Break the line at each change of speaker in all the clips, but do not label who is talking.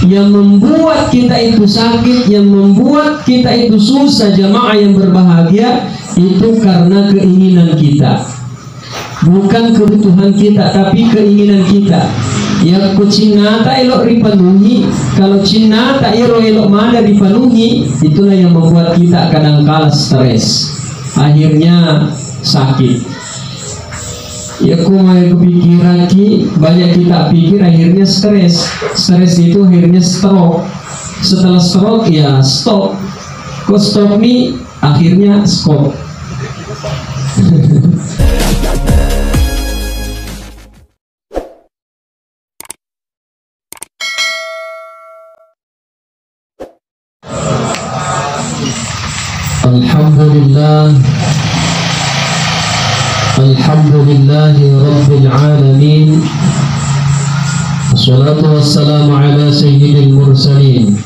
yang membuat kita itu sakit, yang membuat kita itu susah jamaah yang berbahagia, itu karena keinginan kita, bukan kebutuhan kita, tapi keinginan kita. Yang kucina tak elok dipenuhi, kalau cina tak elok mana dipenuhi, itulah yang membuat kita kadang-kala stres, akhirnya sakit. Ya kepikiran banyak kita pikir, akhirnya stres itu akhirnya stroke. Setelah stroke ya stop, kok stop nih akhirnya stop. Alhamdulillah, alhamdulillahi rabbil alamin, wassalatu wassalamu ala sayyidil mursalin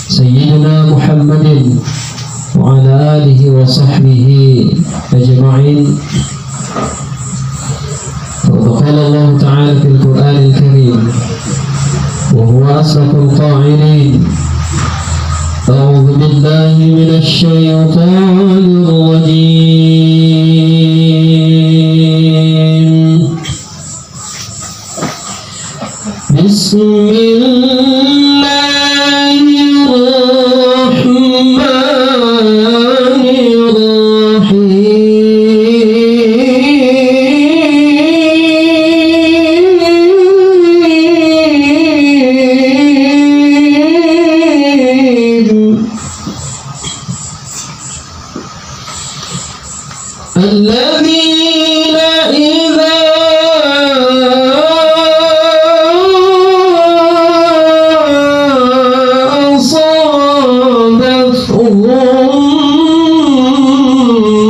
sayyidina Muhammadin wa ala alihi wa sahbihi ajma'in. Qala Allah ta'ala fil Qur'anil Karim wa huwa asdaqul qa'ilin. أعوذ بالله من الشيطان الرجيم. بسم الله الرحمن الرحيم. الذين إذا أصابتهم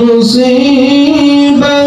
مصيبة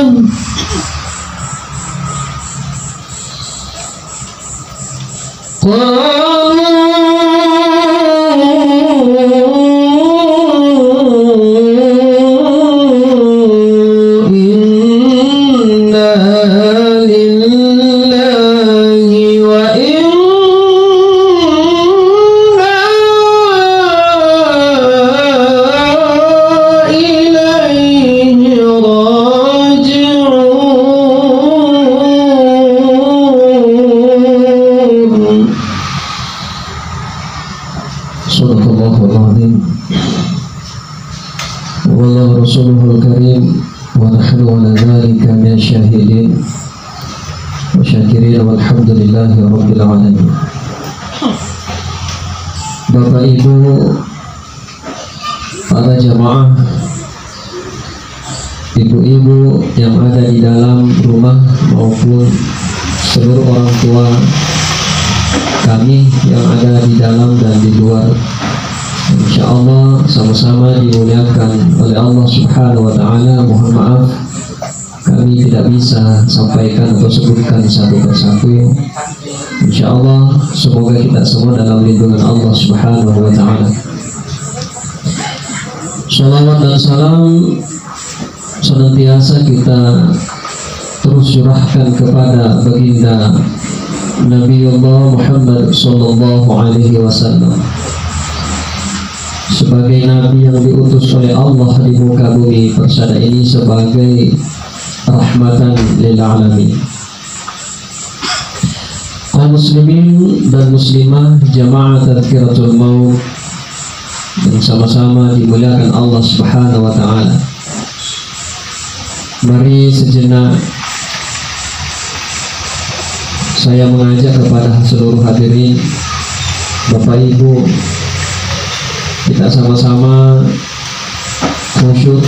wallahu rasuluhul karim wa nahnu ala dzalika min syahidin wa syakirin walhamdulillahi rabbil alamin. Bapak Ibu, para jamaah, ibu-ibu yang ada di dalam rumah maupun seluruh orang tua kami yang ada di dalam dan di luar, insya Allah sama-sama dimuliakan oleh Allah Subhanahu wa Ta'ala. Mohon maaf kami tidak bisa sampaikan atau sebutkan satu persatu. Insya Allah semoga kita semua dalam lindungan Allah Subhanahu wa Ta'ala. Salawat dan salam senantiasa kita terus curahkan kepada baginda Nabiullah Muhammad sallallahu alaihi wasallam sebagai nabi yang diutus oleh Allah di muka bumi persada ini sebagai rahmatan lil alamin. Kaum muslimin dan muslimah jamaah tadzkiratul maut yang sama-sama dimuliakan Allah Subhanahu wa Ta'ala, mari sejenak saya mengajak kepada seluruh hadirin, Bapak Ibu, kita sama-sama khusyuk,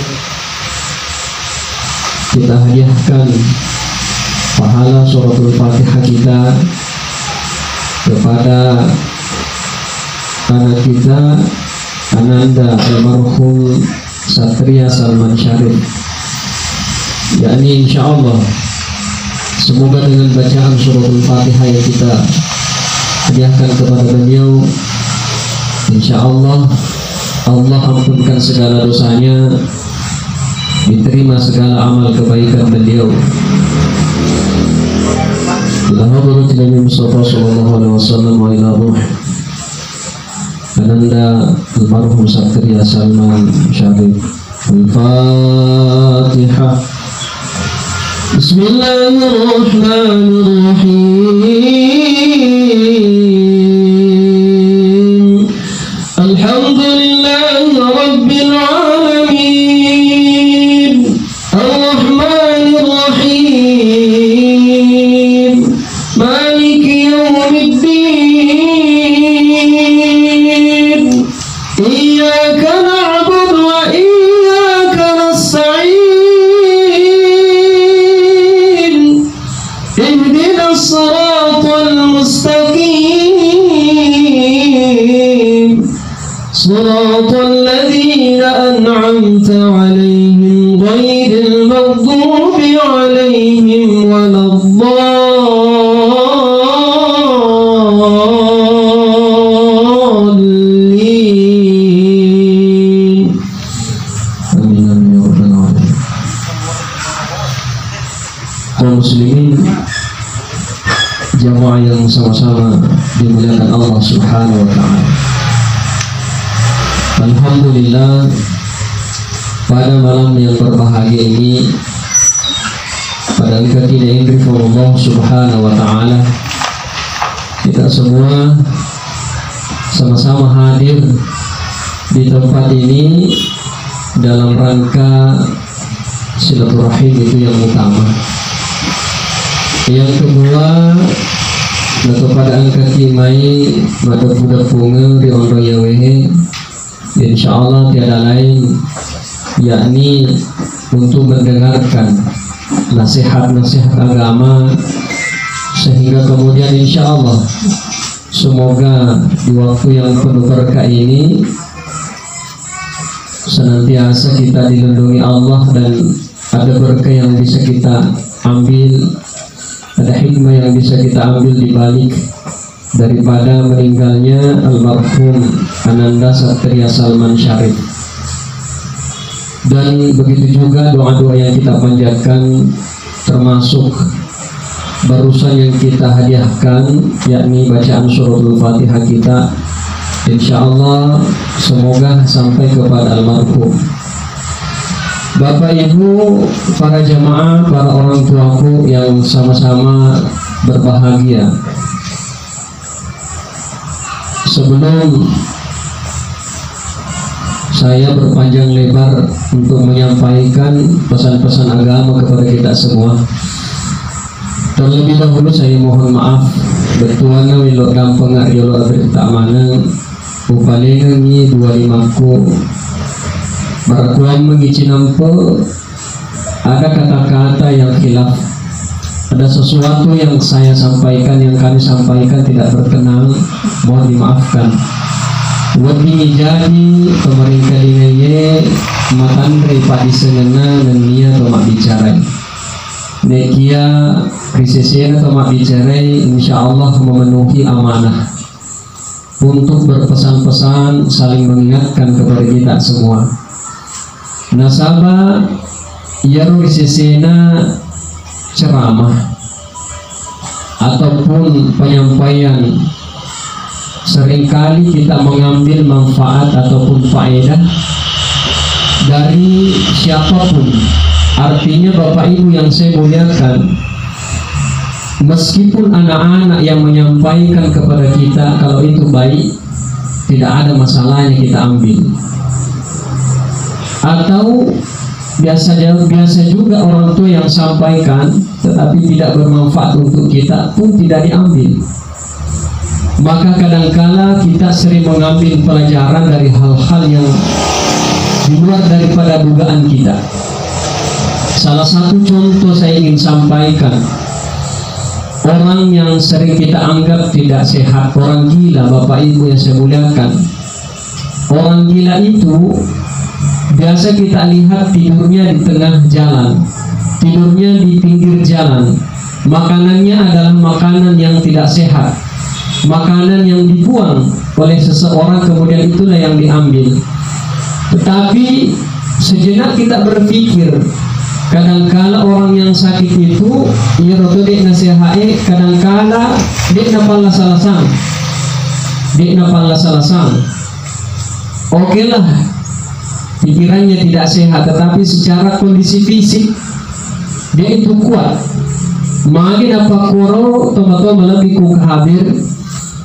kita hadiahkan pahala suratul Fatihah kita kepada anak kita Ananda almarhum Satria Salman Syarif, yakni insya Allah semoga dengan bacaan suratul Fatihah yang kita hadiahkan kepada beliau, insya Allah Allah ampunkan segala dosanya, diterima segala amal kebaikan beliau. إلى حضرة النبي المصطفى صلى الله عليه وسلم وإلى روح Ananda almarhum Satria Salman Syarif. Al-Fatihah. Bismillahirrahmanirrahim. Alhamdulillahi Rabbil Alamin. Ar-Rahmanir Rahim. Maliki Yawmiddin. Iyyaka na'budu wa iyyaka nasta'in. Ihdinas siratal mustaqim. Siratal ladzina an'amta 'alaihim ghairil maghdubi 'alaihim waladdallin. Amin amin ya rabbal alamin. Kaum muslimin jamaah yang sama-sama dimuliakan Allah Subhanahu wa taala. Alhamdulillah, pada malam yang berbahagia ini, pada ketika ini Allah Subhanahu wa taala, kita semua sama-sama hadir di tempat ini dalam rangka silaturahim itu yang utama. Yang kedua, kepada angkat kimai budak bunga di ondo yawehe, insyaallah tiada lain yakni untuk mendengarkan nasihat-nasihat agama, sehingga kemudian insyaallah semoga di waktu yang penuh berkah ini senantiasa kita dilindungi Allah dan ada berkah yang bisa kita ambil, ada hikmah yang bisa kita ambil di balik daripada meninggalnya almarhum Ananda Satria Salman Syarif. Dan begitu juga doa-doa yang kita panjatkan, termasuk barusan yang kita hadiahkan, yakni bacaan suratul Fatihah kita, insyaallah semoga sampai kepada almarhum. Bapak Ibu, para jamaah, para orang tuaku yang sama-sama berbahagia, sebelum saya berpanjang lebar untuk menyampaikan pesan-pesan agama kepada kita semua, terlebih dahulu saya mohon maaf bertuana wilok gampang ariolo berita mana upalenga ni 25ku barakuan mengici nampo ada kata-kata yang khilaf, ada sesuatu yang saya sampaikan, yang kami sampaikan tidak berkenan, mohon dimaafkan. Wadi jadi pemerintah dinaya matan padi sengena dan nia tomak bicara nekia krisisnya tomak bicara, insyaallah memenuhi amanah untuk berpesan-pesan saling mengingatkan kepada kita semua. Nasabah yaru krisisena ceramah ataupun penyampaian, seringkali kita mengambil manfaat ataupun faedah dari siapapun. Artinya Bapak Ibu yang saya muliakan, meskipun anak-anak yang menyampaikan kepada kita, kalau itu baik, tidak ada masalahnya kita ambil. Atau biasa juga orang tua yang sampaikan tetapi tidak bermanfaat untuk kita pun tidak diambil. Maka kadangkala kita sering mengambil pelajaran dari hal-hal yang di luar daripada dugaan kita. Salah satu contoh saya ingin sampaikan, orang yang sering kita anggap tidak sehat, orang gila, Bapak Ibu yang saya muliakan. Orang gila itu biasa kita lihat tidurnya di tengah jalan, tidurnya di pinggir jalan, makanannya adalah makanan yang tidak sehat, makanan yang dibuang oleh seseorang, kemudian itulah yang diambil. Tetapi sejenak kita berpikir, Kadangkala orang yang sakit itu ia roto dek nasihai, kadangkala dek napal salasang. Oke lah, pikirannya tidak sehat, tetapi secara kondisi fisik dia itu kuat. Magi dapat koro tomato lebih ku hadir.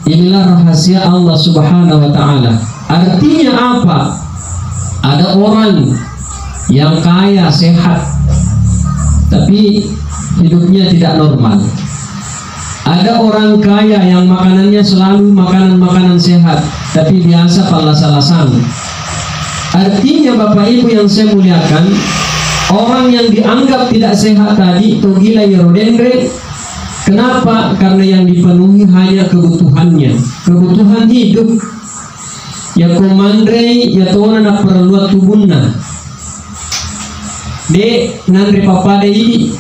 Inilah rahasia Allah Subhanahu wa Ta'ala. Artinya apa? Ada orang yang kaya sehat, tapi hidupnya tidak normal. Ada orang kaya yang makanannya selalu makanan sehat, tapi biasa palas-alasan. Artinya Bapak Ibu yang saya muliakan, orang yang dianggap tidak sehat tadi itu gila ya rodendre. Kenapa? Karena yang dipenuhi hanya kebutuhannya, kebutuhan hidup. Ya komandre ya tona nak perluat tubuhna. De nandre papada ini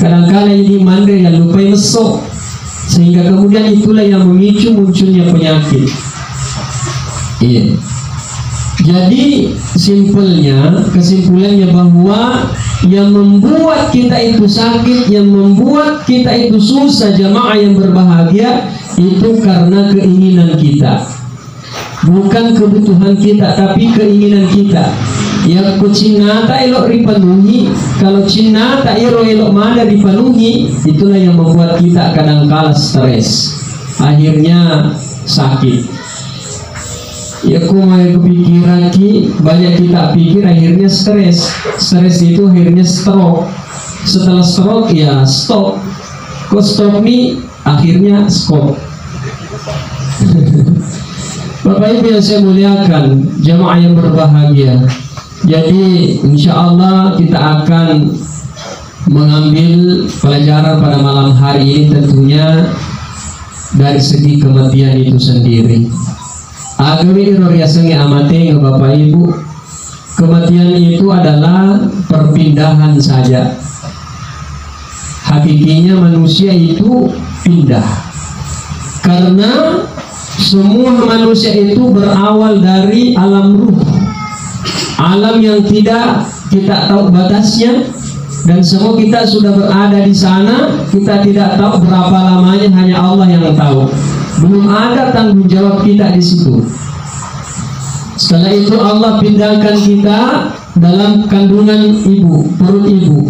kadang-kadang ini mandre yang lupa mesok, sehingga kemudian itulah yang memicu munculnya penyakit. Iya. Jadi kesimpulannya bahwa yang membuat kita itu sakit, yang membuat kita itu susah jamaah yang berbahagia, itu karena keinginan kita, bukan kebutuhan kita, tapi keinginan kita. Yang kucinata elok dipenuhi, kalau cinata elok mana dipenuhi, itulah yang membuat kita kadang-kala stres, akhirnya sakit. Ya kumai kepikiran ki, banyak kita pikir akhirnya stres itu akhirnya stroke. Setelah stroke ya stop. Kok stop nih akhirnya stop. Bapak Ibu yang saya muliakan, jamaah yang berbahagia. Jadi insya Allah kita akan mengambil pelajaran pada malam hari ini tentunya dari segi kematian itu sendiri. Agami iroriasangi amate Bapak Ibu, kematian itu adalah perpindahan saja. Hakikinya manusia itu pindah, karena semua manusia itu berawal dari alam ruh, alam yang tidak kita tahu batasnya, dan semua kita sudah berada di sana. Kita tidak tahu berapa lamanya, hanya Allah yang tahu. Belum ada tanggung jawab kita di situ. Setelah itu Allah pindahkan kita dalam kandungan ibu, perut ibu.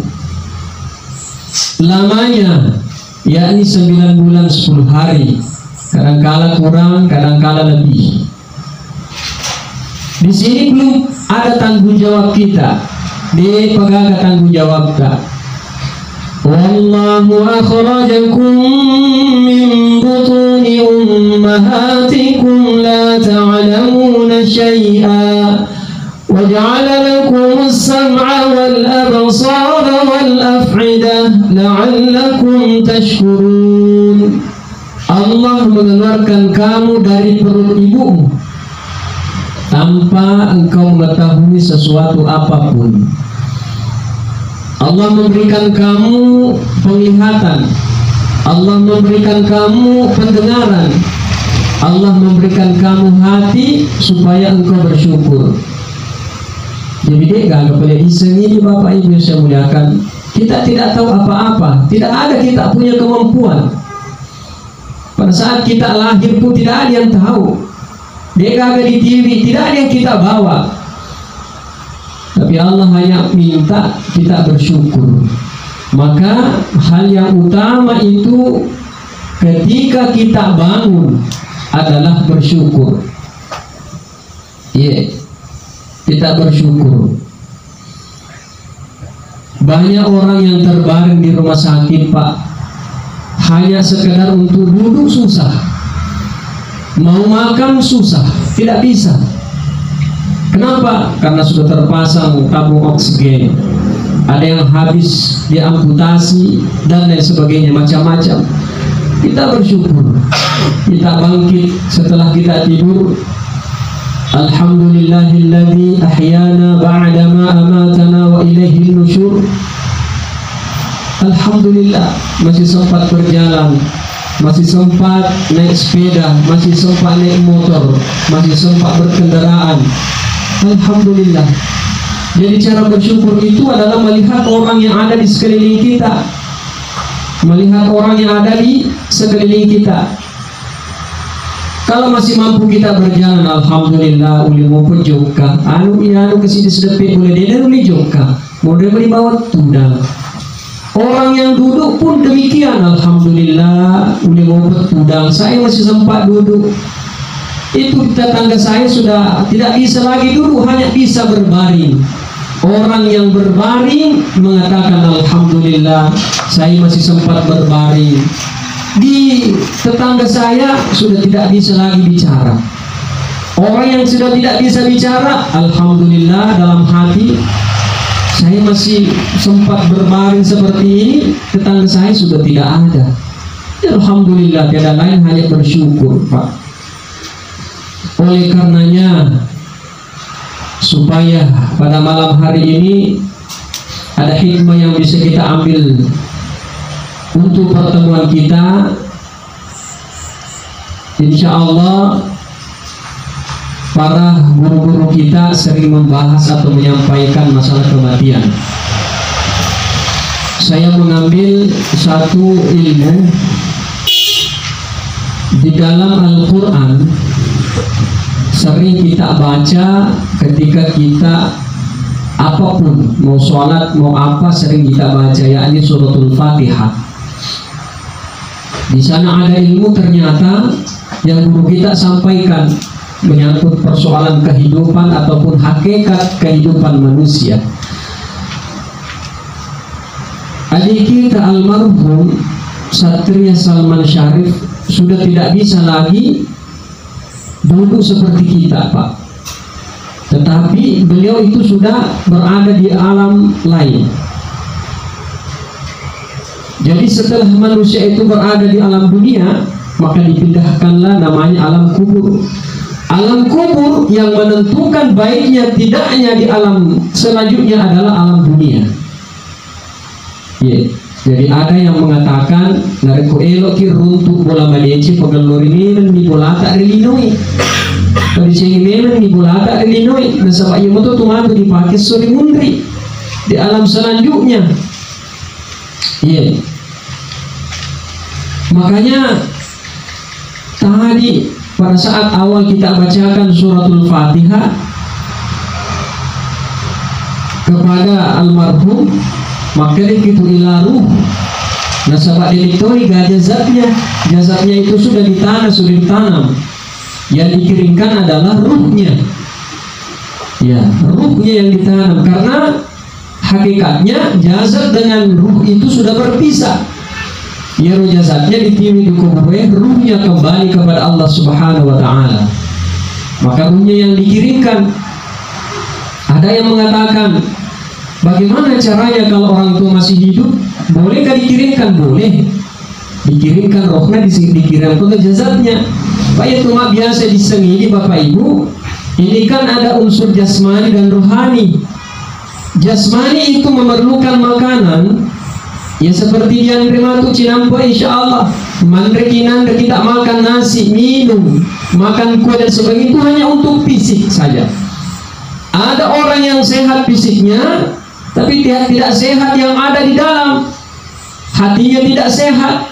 Lamanya yakni 9 bulan 10 hari. Kadangkala kurang, kadangkala lebih. Di sini belum ada tanggung jawab kita. Di pegang tanggung jawab kita. Wallahu akhrajakum min butuni ummahatikum la ta'lamuna syai'a wa ja'ala lakum as-sam'a wal absara wal af'idah la'allakum tashkurun. Allah mengeluarkan kamu dari perut ibumu tanpa engkau mengetahui sesuatu apapun. Allah memberikan kamu penglihatan, Allah memberikan kamu pendengaran, Allah memberikan kamu hati supaya engkau bersyukur. Jadi dia gak boleh disengi Bapak Ibu yang saya muliakan. Kita tidak tahu apa-apa, tidak ada kita punya kemampuan. Pada saat kita lahir pun tidak ada yang tahu. Dia gak di TV, tidak ada yang kita bawa. Tapi Allah hanya minta kita bersyukur. Maka hal yang utama itu ketika kita bangun adalah bersyukur. Iya, kita bersyukur. Banyak orang yang terbaring di rumah sakit, Pak, hanya sekedar untuk duduk susah, mau makan susah, tidak bisa. Kenapa? Karena sudah terpasang tabung oksigen, ada yang habis diamputasi dan lain sebagainya, macam-macam. Kita bersyukur, kita bangkit setelah kita tidur. Alhamdulillahilladzi ahyana ba'dama amatana wa ilaihin nusyur. Alhamdulillah, masih sempat berjalan, masih sempat naik sepeda, masih sempat naik motor, masih sempat berkendaraan. Alhamdulillah. Jadi cara bersyukur itu adalah melihat orang yang ada di sekeliling kita, melihat orang yang ada di sekeliling kita. Kalau masih mampu kita berjalan, alhamdulillah, uli mau joka, anu kesini sedepit boleh dia uli joka, mau dia beri bawa tudang. Orang yang duduk pun demikian, alhamdulillah, uli mau tudang, saya masih sempat duduk. Itu tetangga saya sudah tidak bisa lagi duduk, hanya bisa berbaring. Orang yang berbaring mengatakan alhamdulillah, saya masih sempat berbaring. Di tetangga saya sudah tidak bisa lagi bicara. Orang yang sudah tidak bisa bicara, alhamdulillah, dalam hati saya masih sempat berbaring seperti ini, tetangga saya sudah tidak ada. Alhamdulillah, tiada lain hanya bersyukur, Pak. Oleh karenanya, supaya pada malam hari ini ada hikmah yang bisa kita ambil untuk pertemuan kita, insya Allah para guru-guru kita sering membahas atau menyampaikan masalah kematian. Saya mengambil satu ilmu di dalam Al-Quran, sering kita baca ketika kita apapun, mau sholat, mau apa, sering kita baca, yakni suratul Fatihah. Di sana ada ilmu ternyata yang guru kita sampaikan menyangkut persoalan kehidupan ataupun hakikat kehidupan manusia. Adik kita almarhum Satria Salman Syarif sudah tidak bisa lagi duduk seperti kita, Pak. Tetapi beliau itu sudah berada di alam lain. Jadi setelah manusia itu berada di alam dunia, maka dipindahkanlah namanya alam kubur. Alam kubur yang menentukan baiknya tidaknya di alam selanjutnya adalah alam dunia. Jadi ada yang mengatakan nariku eloki runtuh bola madeci pegelori memang di bola tak rilinoi. Pada sini memang di bola tak rilinoi. Nasabak yang itu tuh dipakai suri mundri di alam selanjutnya. Makanya tadi pada saat awal kita bacakan suratul Fatihah kepada almarhum, maka itu ila ruh. Nasabak direktori jasadnya itu sudah ditanam. Yang dikirimkan adalah ruhnya. Ya, ruhnya yang ditanam, karena hakikatnya jasad dengan ruh itu sudah berpisah. Ya, ruh jasadnya ditiwi di kubur, ruhnya kembali kepada Allah Subhanahu wa Ta'ala. Maka ruhnya yang dikirimkan. Ada yang mengatakan, bagaimana caranya kalau orang tua masih hidup? Bolehkah dikirimkan? Boleh. Dikirimkan rohnya, dikirimkan ke jasadnya. Pak, itu mah biasa disengili Bapak Ibu. Ini kan ada unsur jasmani dan rohani. Jasmani itu memerlukan makanan, ya seperti yang terima tuh cinampo, insya Allah. Mandrekinan kita makan nasi, minum, makan kue dan sebagainya, itu hanya untuk fisik saja. Ada orang yang sehat fisiknya, tapi tidak sehat yang ada di dalam hatinya, tidak sehat.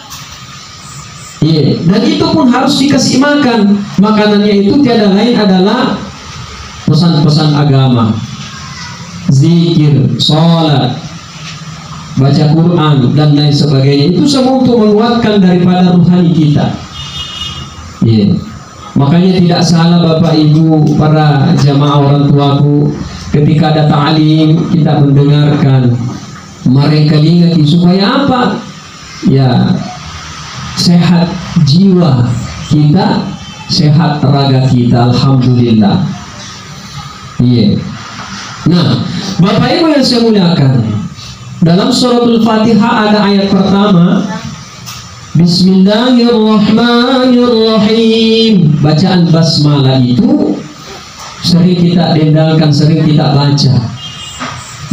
Dan itu pun harus dikasih makan. Makanannya itu tiada lain adalah pesan-pesan agama, zikir, sholat, baca Quran dan lain sebagainya. Itu semua untuk menguatkan daripada rohani kita. Makanya tidak salah Bapak Ibu, para jamaah orang tuaku, ketika ada ta'lim kita mendengarkan, mereka ingat supaya apa? Ya, sehat jiwa kita, sehat raga kita, alhamdulillah. Nah, Bapak Ibu yang saya muliakan, dalam suratul Fatihah ada ayat pertama, Bismillahirrahmanirrahim. Bacaan basmalah itu sering kita dendalkan, sering kita baca.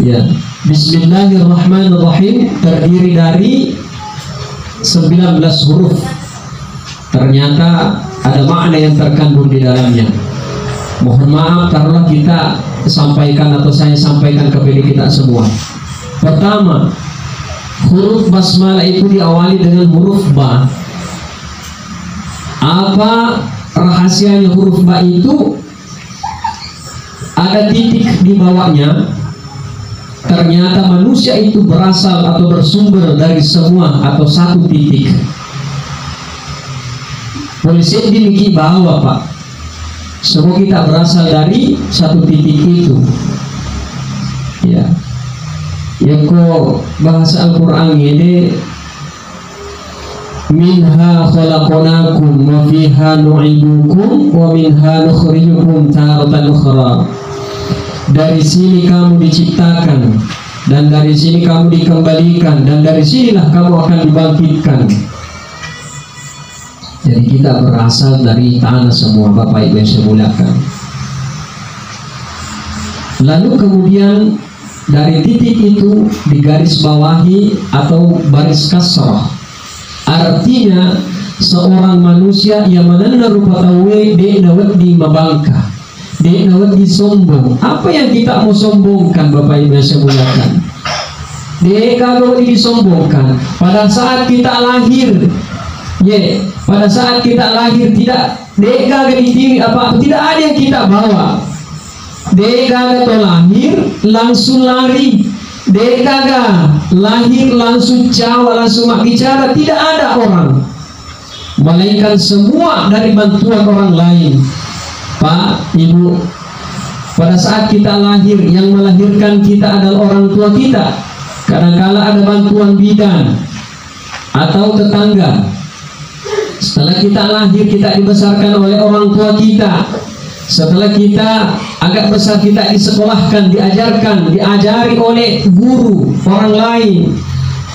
Ya, Bismillahirrahmanirrahim terdiri dari 19 huruf. Ternyata ada makna yang terkandung di dalamnya. Mohon maaf taruhlah kita sampaikan atau saya sampaikan kepada kita semua. Pertama, huruf basmalah itu diawali dengan huruf ba. Apa rahasianya huruf ba itu? Ada titik di bawahnya. Ternyata manusia itu berasal atau bersumber dari semua atau satu titik. Polisi dimiliki bawah, Pak. Semua kita berasal dari satu titik itu. Ya. Yang kok bahasa Al-Qur'an ini minha khalaqnakum wa fiha nu'idukum wa minha nukhrijukum taratan ukhra. Dari sini kamu diciptakan dan dari sini kamu dikembalikan dan dari sinilah kamu akan dibangkitkan. Jadi kita berasal dari tanah semua, Bapak Ibu yang saya muliakan. Lalu kemudian dari titik itu digaris bawahi atau baris kasrah. Artinya seorang manusia yang menanda rupa tawe de dawat di mabangka, de dawat di sombong. Apa yang kita mau sombongkan, Bapak Ibu yang saya muliakan? De kagak disombongkan. Pada saat kita lahir, pada saat kita lahir tidak de kagak ditimi apa, tidak ada yang kita bawa. De kagak lahir langsung lari. De kagak lahir langsung cawa, langsung bicara, tidak ada orang. Melainkan semua dari bantuan orang lain. Pak, Ibu, pada saat kita lahir, yang melahirkan kita adalah orang tua kita. Kadang-kala ada bantuan bidan atau tetangga. Setelah kita lahir, kita dibesarkan oleh orang tua kita. Setelah kita agak besar, kita disekolahkan, diajarkan, diajari oleh guru orang lain.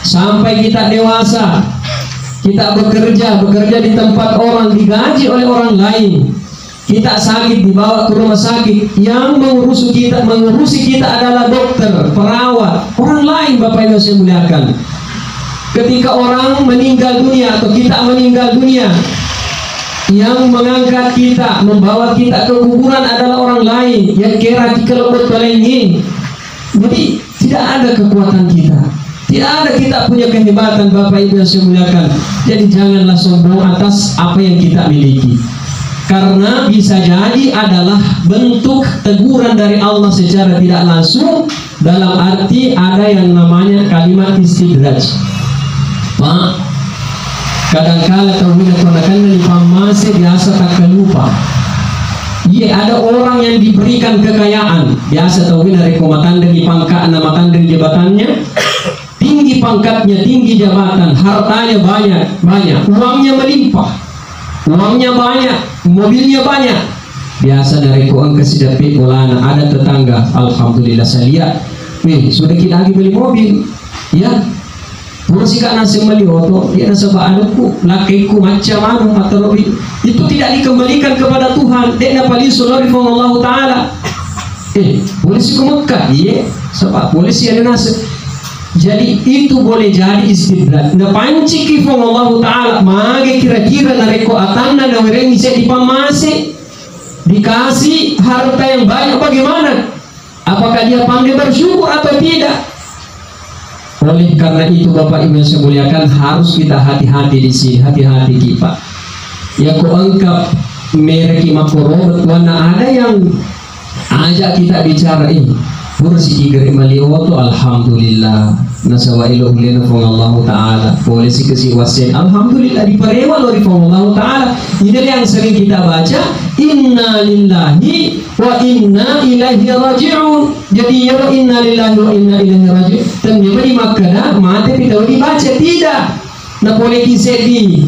Sampai kita dewasa, kita bekerja di tempat orang, digaji oleh orang lain. Kita sakit, dibawa ke rumah sakit. Yang mengurusi kita adalah dokter, perawat, orang lain, Bapak Ibu saya muliakan. Ketika orang meninggal dunia atau kita meninggal dunia, yang mengangkat kita, membawa kita ke kuburan adalah orang lain. Yang kira kelebut ini. Jadi tidak ada kekuatan kita, tidak ada kita punya kehebatan, Bapak Ibu yang saya muliakan. Jadi janganlah sombong atas apa yang kita miliki, karena bisa jadi adalah bentuk teguran dari Allah secara tidak langsung. Dalam arti ada yang namanya kalimat istidraj. Pak, kadang-kala tauhid keponakan di pamase biasa tak lupa. Iya, ada orang yang diberikan kekayaan. Biasa tauhid dari komatan dari pangkat nama tanda jabatannya, tinggi pangkatnya, tinggi jabatan, hartanya banyak, uangnya melimpah, uangnya banyak, mobilnya banyak. Biasa dari kuang ke sidapi mulana ada tetangga, alhamdulillah saya lihat, sudah kita lagi beli mobil, ya. Kursi kan nasi melioto, dia nasi baanku, lakiku macam anu atau itu tidak dikembalikan kepada Tuhan. Dia dapat disolori Allah Taala. Polisi ke Mekah, iya, sebab polisi ada nasi. Jadi itu boleh jadi istidrak. Nah panci kifong Allah Taala, mage kira-kira nareko atanda na wereng bisa dipamase, dikasih harta yang banyak, bagaimana? Apakah dia pandai bersyukur atau tidak? Oleh karena itu Bapak Ibu yang saya muliakan, harus kita hati-hati di sini, hati-hati kita. Ya ku angkap merek makoro, wana ada yang ajak kita bicara ini. Kursi kigeri malioto, alhamdulillah. Nasawa iluhulina fong Allah Ta'ala. Polisi kesi wasen, alhamdulillah diparewa lori fong Allah Ta'ala. Ini yang sering kita baca, inna lillahi wa inna ilaihi raji'un. Jadi ya inna lillahi wa inna ilaihi raji'un. Ternyata di Makkah mati tidak dibaca, tidak. Nah boleh kisedi,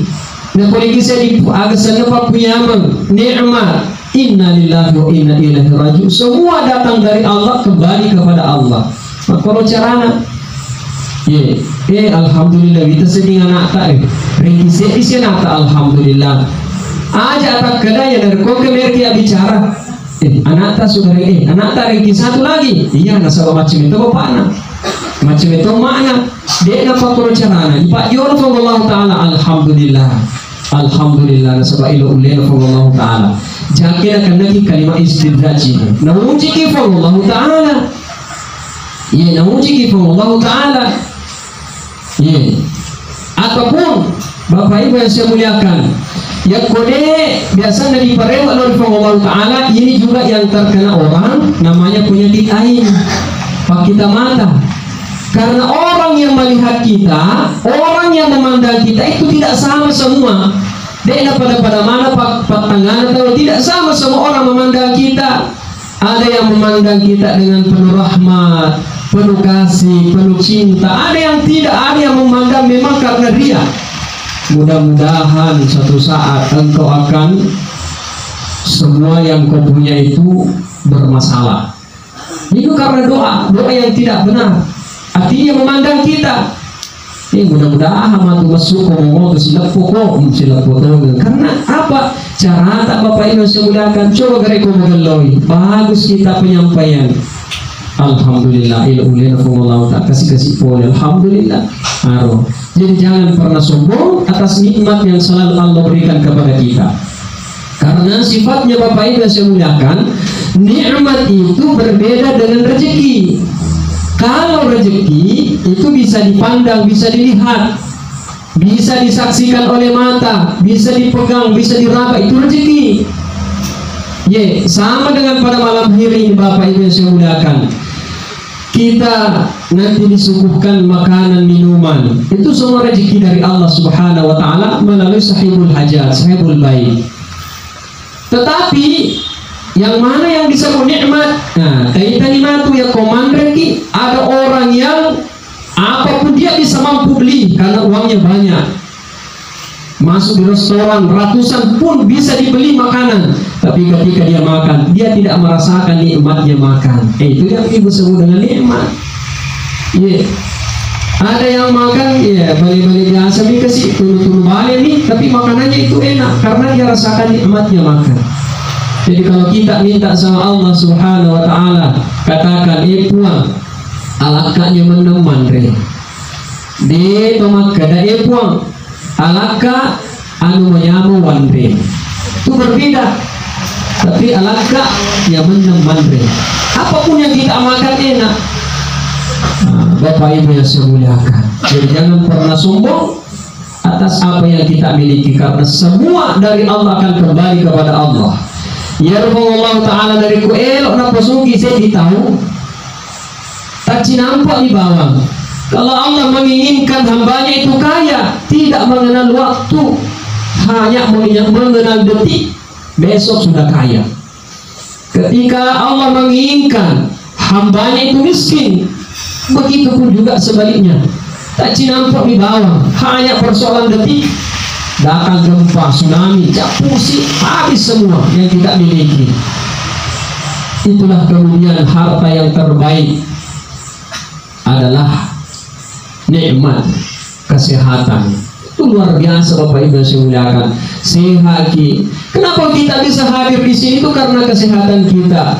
nah boleh kisedi agasannya papuyamang nikmat. Inna lillahi wa inna ilaihi raji'un. Semua datang dari Allah, kembali kepada Allah. Maka kalau carana alhamdulillah kita sedih anak tak ringkisi isi anak tak, alhamdulillah aja tak kedaya dari kau kemerkia bicara anak tak sudah anak tak ringkisi satu lagi, iya nasabah macam itu bapak anak macam itu makna dia dapat kalau carana Pak Yonfong Allah Ta'ala, alhamdulillah Alhamdulillah nasaba ila ulil Allah taala. Jakin akan lagi kalimat istidraj ini. Nauji ki Allah taala. Ya nauji ki Allah taala. Ya. Ataupun Bapak Ibu yang saya muliakan, yang kode biasa dari parewa oleh Allah taala ini juga yang terkena orang namanya penyakit ain. Pakita mata. Karena orang yang melihat kita, orang yang memandang kita itu tidak sama semua. Dia pada mana patangan atau tidak sama semua orang memandang kita. Ada yang memandang kita dengan penuh rahmat, penuh kasih, penuh cinta. Ada yang tidak, ada yang memandang memang karena dia. Mudah-mudahan suatu saat engkau akan semua yang kau punya itu bermasalah. Itu karena doa yang tidak benar. Artinya memandang kita. Mudah-mudahan matu masuk ngomong silap pokok karena apa? Cara tak Bapak Ibu semudakan coba gareko mengeloi. Bagus kita penyampaian. Alhamdulillah ilulil Allah tak kasih poin. Alhamdulillah. Jadi jangan pernah sombong atas nikmat yang selalu Allah berikan kepada kita. Karena sifatnya Bapak Ibu semudakan, nikmat itu berbeda dengan rezeki. Kalau rezeki itu bisa dipandang, bisa dilihat, bisa disaksikan oleh mata, bisa dipegang, bisa diraba, itu rezeki. Sama dengan pada malam hari ini Bapak Ibu yang saya muliakan. Kita nanti disuguhkan makanan, minuman. Itu semua rezeki dari Allah Subhanahu wa taala melalui sahibul hajat, sahibul bait. Tetapi yang mana yang disebut nikmat? Nah, kaitan nikmatu ya komandreki. Ada orang yang apapun dia bisa mampu beli karena uangnya banyak. Masuk di restoran ratusan pun bisa dibeli makanan. Tapi ketika dia makan, dia tidak merasakan nikmatnya makan. Itu yang ibu sebut dengan nikmat. Ada yang makan balik-balik biasa dikasih turun-turun balik nih, tapi makanannya itu enak karena dia rasakan nikmatnya makan. Jadi kalau kita minta sama Allah Subhanahu wa taala, katakan puang alakanya meneman re. Di tomat kada puang alaka anu menyamu wanre. Itu berbeda. Tapi alaka yang meneman re. Apapun yang kita makan enak. Bapak Ibu yang saya muliakan. Jadi jangan pernah sombong atas apa yang kita miliki karena semua dari Allah akan kembali kepada Allah. Ya Allah taala dari ku elok na pasuki saya ditahu tak nampak di bawah. Kalau Allah menginginkan hambanya itu kaya, tidak mengenal waktu, hanya mengenal detik, besok sudah kaya. Ketika Allah menginginkan hambanya itu miskin, begitu pun juga sebaliknya, tak nampak di bawah, hanya persoalan detik, datang gempa, tsunami, pusing, habis semua yang tidak miliki. Itulah kemudian harta yang terbaik adalah nikmat kesehatan. Itu luar biasa Bapak Ibu yang saya muliakan. Sehat. Kenapa kita bisa hadir di sini? Itu karena kesehatan kita,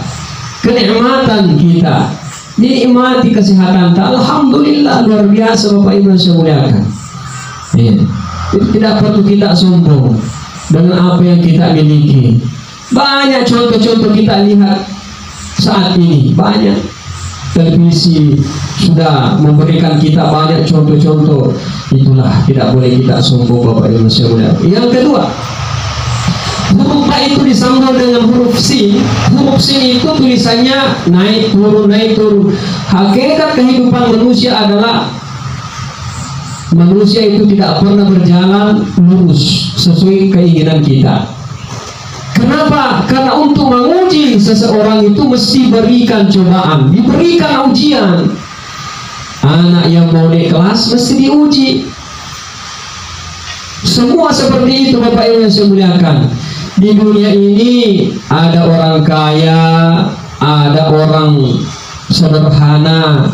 kenikmatan kita. Dinikmati kesehatan. Alhamdulillah luar biasa Bapak Ibu yang saya muliakan. Tidak perlu kita sombong dengan apa yang kita miliki. Banyak contoh-contoh kita lihat saat ini, banyak televisi sudah memberikan kita banyak contoh-contoh. Itulah tidak boleh kita sombong Bapak Ibu sekalian. Yang kedua, huruf Ba itu disambung dengan huruf Sin. Huruf Sin itu tulisannya naik turun naik turun. Hakikat kehidupan manusia adalah manusia itu tidak pernah berjalan lurus sesuai keinginan kita. Kenapa? Karena untuk menguji seseorang itu mesti berikan cobaan, diberikan ujian. Anak yang mau naik kelas mesti diuji. Semua seperti itu Bapak Ibu yang saya muliakan. Di dunia ini ada orang kaya, ada orang sederhana,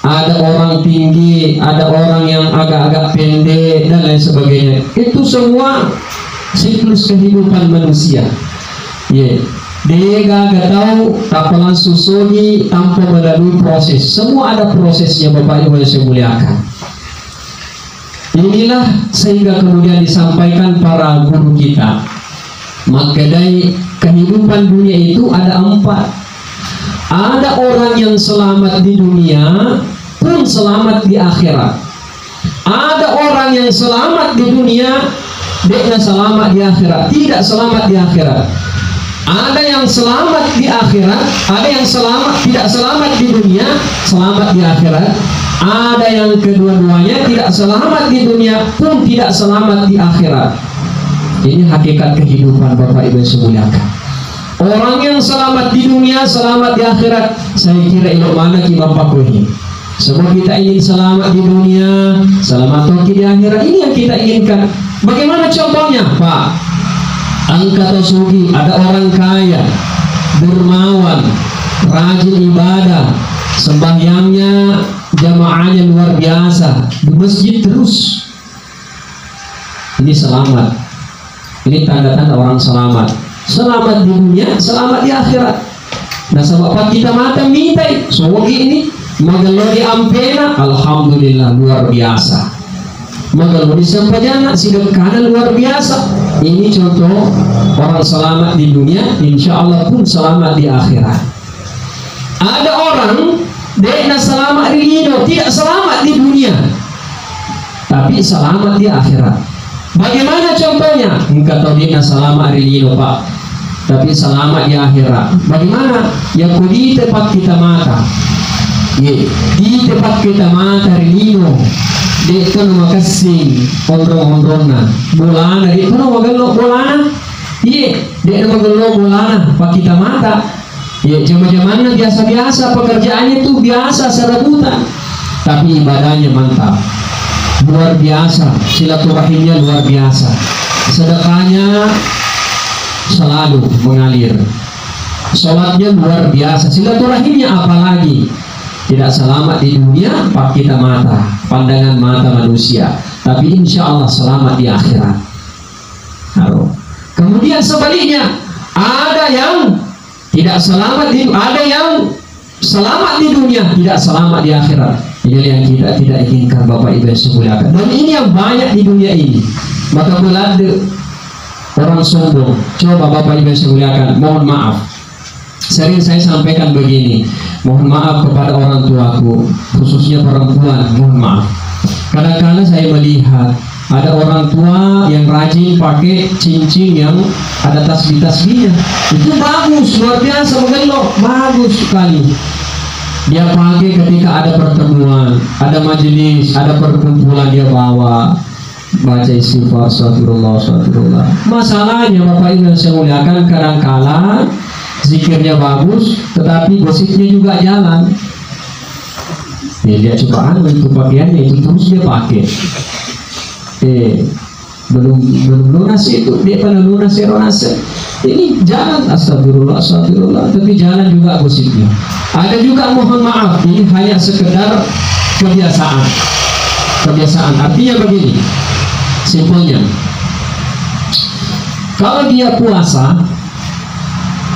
ada orang tinggi, ada orang yang agak-agak pendek dan lain sebagainya. Itu semua siklus kehidupan manusia. Dia gak tahu tapalan susuni tanpa melalui proses. Semua ada prosesnya Bapak Ibu yang saya muliakan. Inilah sehingga kemudian disampaikan para guru kita, maka dari kehidupan dunia itu ada 4. Ada orang yang selamat di dunia pun selamat di akhirat. Ada orang yang selamat di dunia, dia selamat di akhirat, tidak selamat di akhirat. Ada yang selamat di akhirat, ada yang tidak selamat di dunia, selamat di akhirat. Ada yang kedua-duanya tidak selamat di dunia pun tidak selamat di akhirat. Ini hakikat kehidupan Bapak Ibu semuliakan. Orang yang selamat di dunia, selamat di akhirat. Saya kira ilmu mana Imam Pakruhi. Semua kita ingin selamat di dunia, selamat di akhirat. Ini yang kita inginkan. Bagaimana contohnya, Pak? Angkat sugi, ada orang kaya, dermawan, rajin ibadah, sembahyangnya, jamaahnya luar biasa, di masjid terus. Ini selamat. Ini tanda-tanda orang selamat. Selamat di dunia, selamat di akhirat. Nah, sebab kita mata mintai, sogi ini, magalo di ampena, alhamdulillah luar biasa. Magalo di sampajana, sidang kanan luar biasa. Ini contoh orang selamat di dunia, insya Allah pun selamat di akhirat. Ada orang dia selamat di dunia, tidak selamat di dunia, tapi selamat di akhirat. Bagaimana contohnya? Engkau tahu dia selamat di dunia, Pak, tapi selamat di akhirat. Bagaimana? Ya di tempat kita mata, di tempat kita mata rilino, di itu nama kasing ondrong-ondrongna, bolana, di itu nama gelo bolana, di nama gelo bolana, pak kita mata. Ya zaman-zamannya biasa-biasa, pekerjaannya itu biasa serabutan, tapi ibadahnya mantap, luar biasa, silaturahimnya luar biasa, sedekahnya selalu mengalir, sholatnya luar biasa, silaturahimnya apalagi. Tidak selamat di dunia, pak kita mata, pandangan mata manusia, tapi insya Allah selamat di akhirat. Kemudian sebaliknya, ada yang tidak selamat ada yang selamat di dunia, tidak selamat di akhirat. Ini yang kita tidak inginkan Bapak Ibu semuliakan. Dan ini yang banyak di dunia ini. Maka belanda orang sombong. Coba Bapak Ibu semuliakan, mohon maaf. Sering saya sampaikan begini, mohon maaf kepada orang tuaku, khususnya perempuan, mohon maaf. Kadang-kadang saya melihat ada orang tua yang rajin pakai cincin yang ada tasbih-tasbihnya. Itu bagus, luar biasa, mengelok, bagus sekali. Dia pakai ketika ada pertemuan, ada majelis, ada perkumpulan, dia bawa, baca istighfar, astagfirullah, astagfirullah. Masalahnya Bapak Ibu yang saya muliakan, kadang-kala zikirnya bagus, tetapi gosipnya juga jalan. Dia cobaan itu pakaiannya itu terus dia pakai. Belum lunas itu, dia pada lunas ini jalan, astagfirullah, astagfirullah, tapi jalan juga gosipnya. Ada juga mohon maaf, ini hanya sekedar kebiasaan. Artinya begini, simpelnya, kalau dia puasa,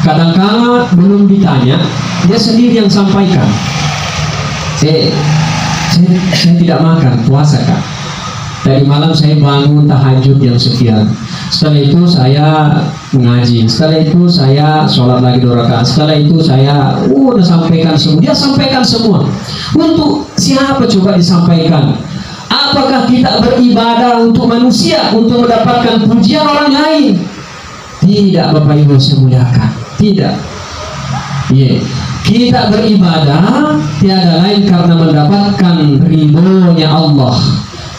kadang-kala belum ditanya, dia sendiri yang sampaikan. Saya tidak makan, puasa Kak. Tadi malam saya bangun tahajud yang sekian. Setelah itu saya mengaji. Setelah itu saya sholat lagi 2 rakaat. Setelah itu saya udah sampaikan semua. Dia sampaikan semua. Untuk siapa coba disampaikan? Apakah kita beribadah untuk manusia, untuk mendapatkan pujian orang lain? Tidak, Bapak Ibu saya muliakan. Tidak. Kita beribadah tiada lain karena mendapatkan ridhonya Allah.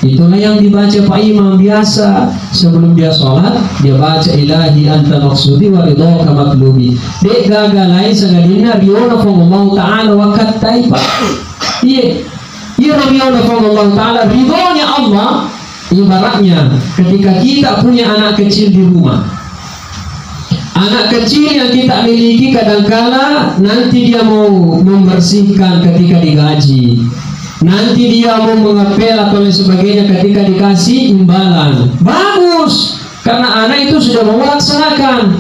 Itulah yang dibaca Pak Imam biasa sebelum dia sholat, dia baca ilahi anta maksudi wa ridhoka matlubi. Dek gagalai sagadina riona Allah ta'ala wa kattai Pak. Iya riona Allah ta'ala, ridhonya Allah. Ibaratnya ketika kita punya anak kecil di rumah, anak kecil yang kita miliki kadangkala nanti dia mau membersihkan ketika digaji, nanti dia mau mengapel atau lain sebagainya ketika dikasih imbalan. Bagus, karena anak itu sudah mau melaksanakan.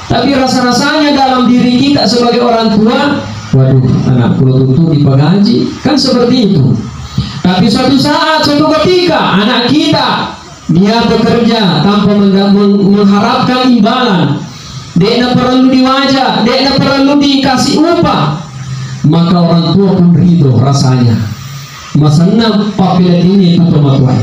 Tapi rasa-rasanya dalam diri kita sebagai orang tua, waduh, anak perlu tentu dipagaji, kan seperti itu. Tapi suatu saat, suatu ketika anak kita dia bekerja tanpa mengharapkan imbalan, dia perlu diwajah, dia perlu dikasih upah, maka orang tua pun ridho rasanya. Masana papila ini itu pematuan.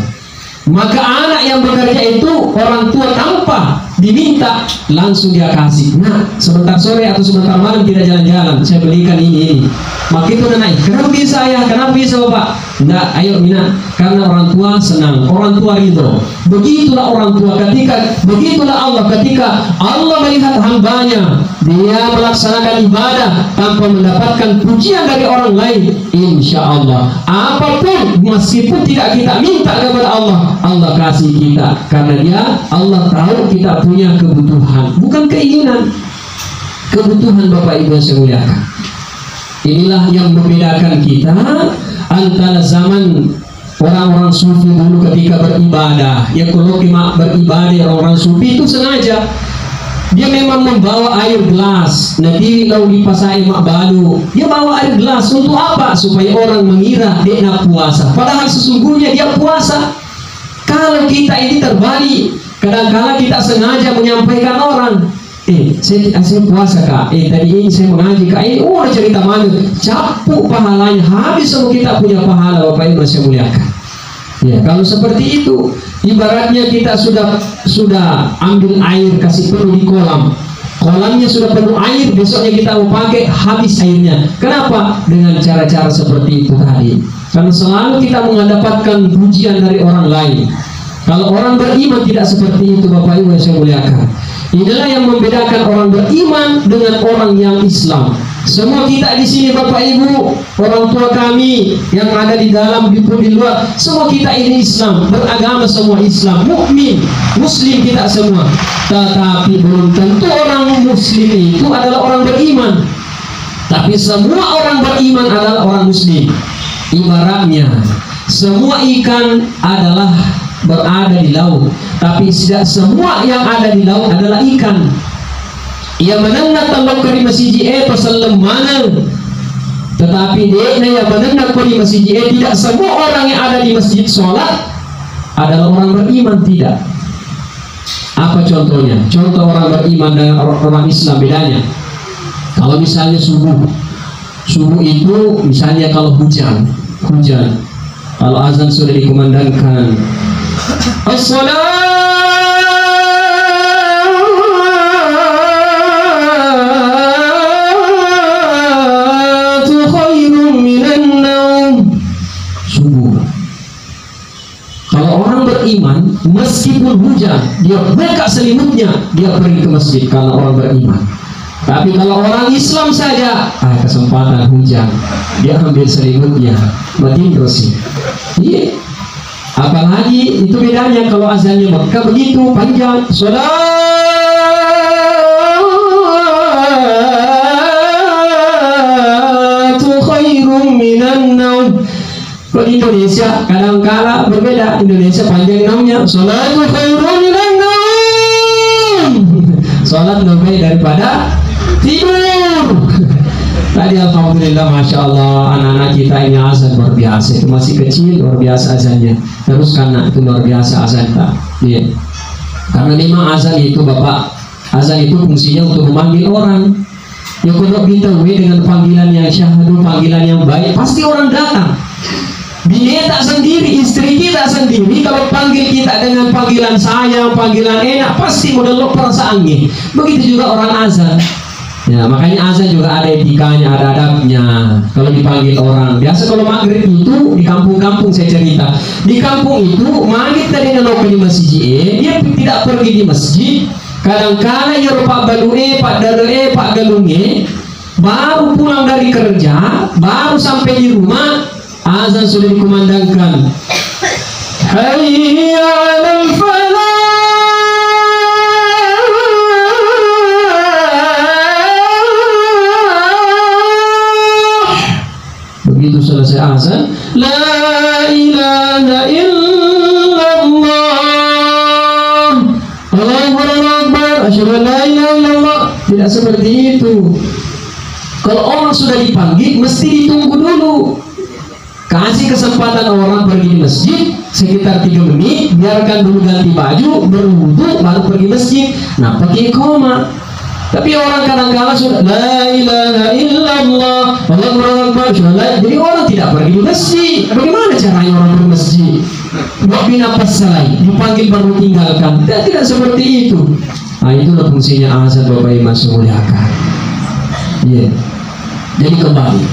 Maka anak yang bekerja itu orang tua tanpa diminta langsung dia kasih. Nah, sebentar sore atau sebentar malam kita jalan-jalan, saya belikan ini. Maka itu naik. Kenapa bisa ya? Kenapa bisa bapak? Enggak, ayo Mina. Karena orang tua senang, orang tua ridho. Begitulah orang tua begitulah Allah ketika Allah melihat hambanya, dia melaksanakan ibadah tanpa mendapatkan pujian dari orang lain. Insya Allah, apapun meskipun tidak kita minta kepada Allah, Allah kasih kita. Karena Allah tahu kita punya kebutuhan, bukan keinginan. Kebutuhan Bapak Ibu yang saya muliakan. Inilah yang membedakan kita antara zaman orang-orang sufi dulu ketika beribadah. Ya kalau beribadah orang-orang sufi itu sengaja dia memang membawa air gelas. Nanti kalau dipasai mak balu, dia bawa air gelas untuk apa? Supaya orang mengira dia nak puasa. Padahal sesungguhnya dia puasa. Kalau kita ini terbalik, kadang-kadang kita sengaja menyampaikan orang, saya puasa kak, tadi ini saya mengaji kak, udah cerita mana, capuk pahalanya, habis semua kita punya pahala. Bapak Ibu saya muliakan. Ya, kalau seperti itu, ibaratnya kita sudah ambil air, kasih penuh di kolam, kolamnya sudah penuh air, besoknya kita mau pakai, habis airnya. Kenapa? Dengan cara-cara seperti itu tadi. Karena selalu kita mendapatkan pujian dari orang lain. Kalau orang beriman tidak seperti itu, Bapak Ibu yang saya muliakan. Inilah yang membedakan orang beriman dengan orang yang Islam. Semua kita di sini Bapak Ibu, orang tua kami yang ada di dalam di luar, semua kita ini Islam, beragama semua Islam, mukmin, muslim kita semua. Tetapi belum tentu orang muslim itu adalah orang beriman. Tapi semua orang beriman adalah orang muslim. Ibaratnya semua ikan adalah berada di laut, tapi tidak semua yang ada di laut adalah ikan. Ia menengat tambah ke masjid pasal mana, tetapi dia yang menengat ke masjid tidak semua orang yang ada di masjid sholat adalah orang beriman, tidak. Apa contohnya? Contoh orang beriman dan orang Islam bedanya. Kalau misalnya subuh itu misalnya kalau hujan, kalau azan sudah dikumandangkan, as-salatu khairun minan naum. Subuh. Kalau orang beriman, meskipun hujan, dia buka selimutnya, dia pergi ke masjid karena orang beriman. Tapi kalau orang Islam saja, kesempatan hujan, dia ambil selimutnya, mati terus. Iya. Apalagi itu bedanya kalau azannya Mekah begitu panjang, sholatu khairum minan naum. Kalau di Indonesia kadang-kala berbeda. Indonesia panjang namanya sholatu khairum minan naum. Sholat lebih daripada tidur. Tadi alhamdulillah, masya Allah, anak-anak kita ini azan luar biasa. Itu masih kecil, luar biasa azannya. Terus karena itu luar biasa azan tak. Yeah. Karena memang azan itu Bapak, azan itu fungsinya untuk memanggil orang. Ya kalau kita dengan panggilan yang syahdu, panggilan yang baik, pasti orang datang. Bini tak sendiri, istri kita sendiri, kalau panggil kita dengan panggilan sayang, panggilan enak, pasti model perasaannya. Begitu juga orang azan. Ya, makanya azan juga ada etikanya, ada adabnya. Kalau dipanggil orang, biasa kalau maghrib itu di kampung-kampung saya cerita, di kampung itu maghrib tadi nongol di masjid, dia tidak pergi di masjid. Kadang-kadang ya Pak Balue, Pak Darue, Pak Galunge baru pulang dari kerja, baru sampai di rumah, azan sudah dikumandangkan. Hayya 'alal falah. Begitu selesai azan, la ilaha illallah, Allahu akbar, asyhadu an la ilaha illallah. Tidak seperti itu. Kalau orang sudah dipanggil, mesti ditunggu dulu. Kasih kesempatan orang pergi di masjid sekitar 3 menit, biarkan dulu ganti baju, berwudu, baru pergi masjid. Nah, pakai koma. Tapi orang kadang-kadang sudah la ilaha illallah, Allahu akbar, jadi orang tidak pergi di masjid. Bagaimana caranya orang pergi masjid? Buat binapas salai, dipanggil baru tinggalkan. Tidak seperti itu. Nah, itulah fungsinya azan, Bapak Ibu saya muliakan. Iya. Jadi kembali.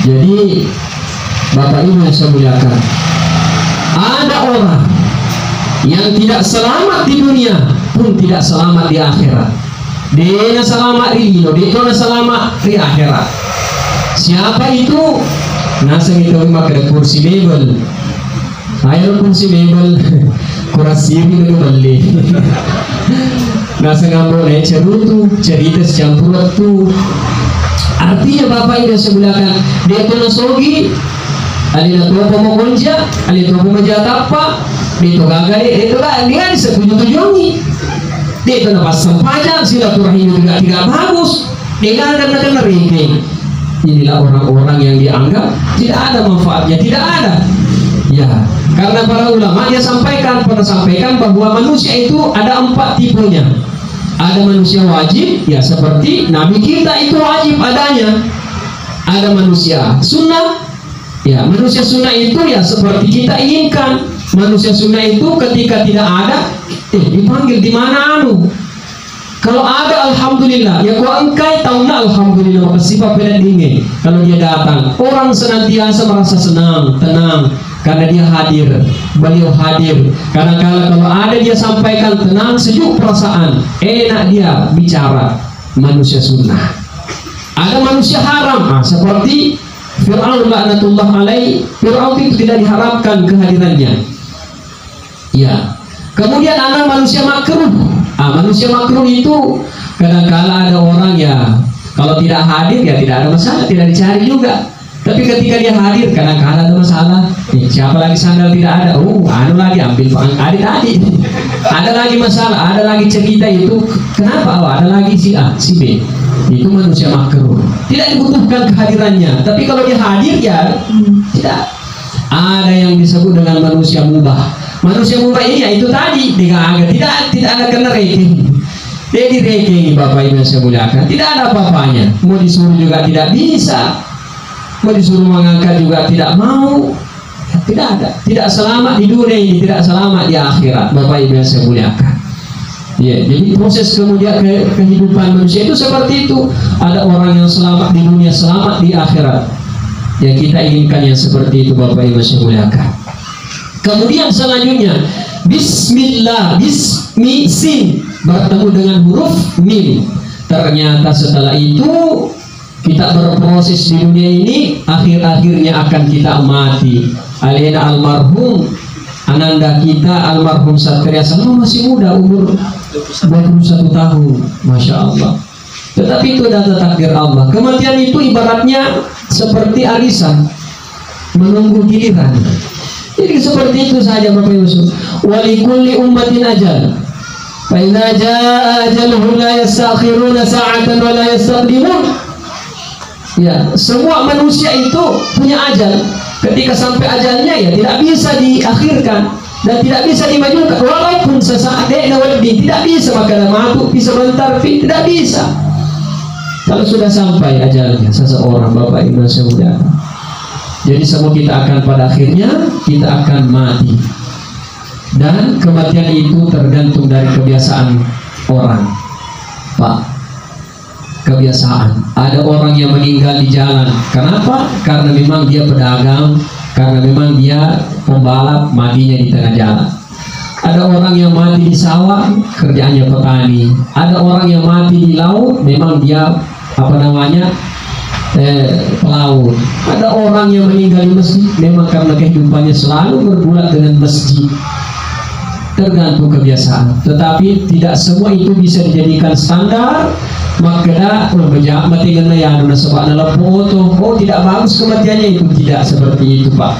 Jadi Bapak Ibu yang saya muliakan, ada orang yang tidak selamat di dunia pun tidak selamat di akhirat. Dia selamat di dunia, dia selamat di akhirat. Siapa itu? Nasa itu makan kursi mebel. Ayo kursi mebel, kurasi ini beli. Nasa ngambol cerutu, cerita campur tu. Artinya Bapak Ibu sebelah dia tu nasogi, alina tu pemokonja, alina tu pemajatapa, dia tu gagal, itu lah dia disetujui. Dia itu nafas sampainya, silaturahim juga tidak bagus. Dia kadang-kadang ranking. Inilah orang-orang yang dianggap tidak ada manfaatnya, tidak ada. Ya, karena para ulama dia pernah sampaikan bahwa manusia itu ada 4 tipenya. Ada manusia wajib, ya seperti Nabi kita itu wajib adanya. Ada manusia sunnah, ya manusia sunnah itu ya seperti kita inginkan. Manusia sunnah itu ketika tidak ada, dipanggil di mana anu. Kalau ada alhamdulillah, ya kalau engkai tahu na alhamdulillah, maka sifat dingin. Kalau dia datang, orang senantiasa merasa senang, tenang karena dia hadir, beliau hadir. Karena kalau ada dia sampaikan tenang, sejuk perasaan, enak dia bicara. Manusia sunnah. Ada manusia haram, seperti Fir'aun laknatullah alaih. Fir'aun itu tidak diharapkan kehadirannya. Ya. Kemudian ada manusia makruh. Manusia makruh itu kadang-kala ada orang ya kalau tidak hadir ya tidak ada masalah, tidak dicari juga. Tapi ketika dia hadir kadang-kala ada masalah. Siapa lagi sandal tidak ada? Anu lagi ambil adik-adik. Ada lagi masalah, ada lagi cerita itu. Kenapa? Ada lagi si A, si B. Itu manusia makruh. Tidak dibutuhkan kehadirannya. Tapi kalau dia hadir ya tidak. Ada yang disebut dengan manusia mubah. Manusia mubah ini ya itu tadi tidak ada kena ranking. Dia di ranking Bapak Ibu saya muliakan. Tidak ada apa-apanya. Mau disuruh juga tidak bisa. Mau disuruh mengangkat juga tidak mau. Tidak ada. Tidak selamat di dunia ini, tidak selamat di akhirat. Bapak Ibu yang saya muliakan. Ya, jadi proses kemudian kehidupan manusia itu seperti itu. Ada orang yang selamat di dunia, selamat di akhirat. Yang kita inginkan yang seperti itu Bapak Ibu saya muliakan. Kemudian selanjutnya Bismillah, bismi sin bertemu dengan huruf mim. Ternyata setelah itu kita berproses di dunia ini, akhir-akhirnya akan kita mati. Alena almarhum ananda kita almarhum Satria Salma masih muda, umur 21 tahun, Masya Allah. Tetapi itu adalah takdir Allah. Kematian itu ibaratnya seperti arisan menunggu giliran. Jadi seperti itu saja Bapak Ibu. Walikulli ummatin ajal. Fa idza jaa ajaluhum la yastakhiruna sa'atan wa la yastaqdimun. Ya, semua manusia itu punya ajal. Ketika sampai ajalnya ya tidak bisa diakhirkan dan tidak bisa dimajukan walaupun sesaat tidak bisa maka matu bisa bentar tidak bisa. Kalau sudah sampai ajalnya seseorang Bapak Ibu saya muliakan. Jadi semua kita akan pada akhirnya kita akan mati. Dan kematian itu tergantung dari kebiasaan orang. Pak, kebiasaan. Ada orang yang meninggal di jalan. Kenapa? Karena memang dia pedagang, karena memang dia pembalap, matinya di tengah jalan. Ada orang yang mati di sawah, kerjaannya petani. Ada orang yang mati di laut, memang dia pelaut. Ada orang yang meninggal di masjid, memang karena kehidupannya selalu bergulat dengan masjid. Tergantung kebiasaan. Tetapi tidak semua itu bisa dijadikan standar. Maka mati kena ya tidak bagus kematiannya itu, tidak seperti itu Pak.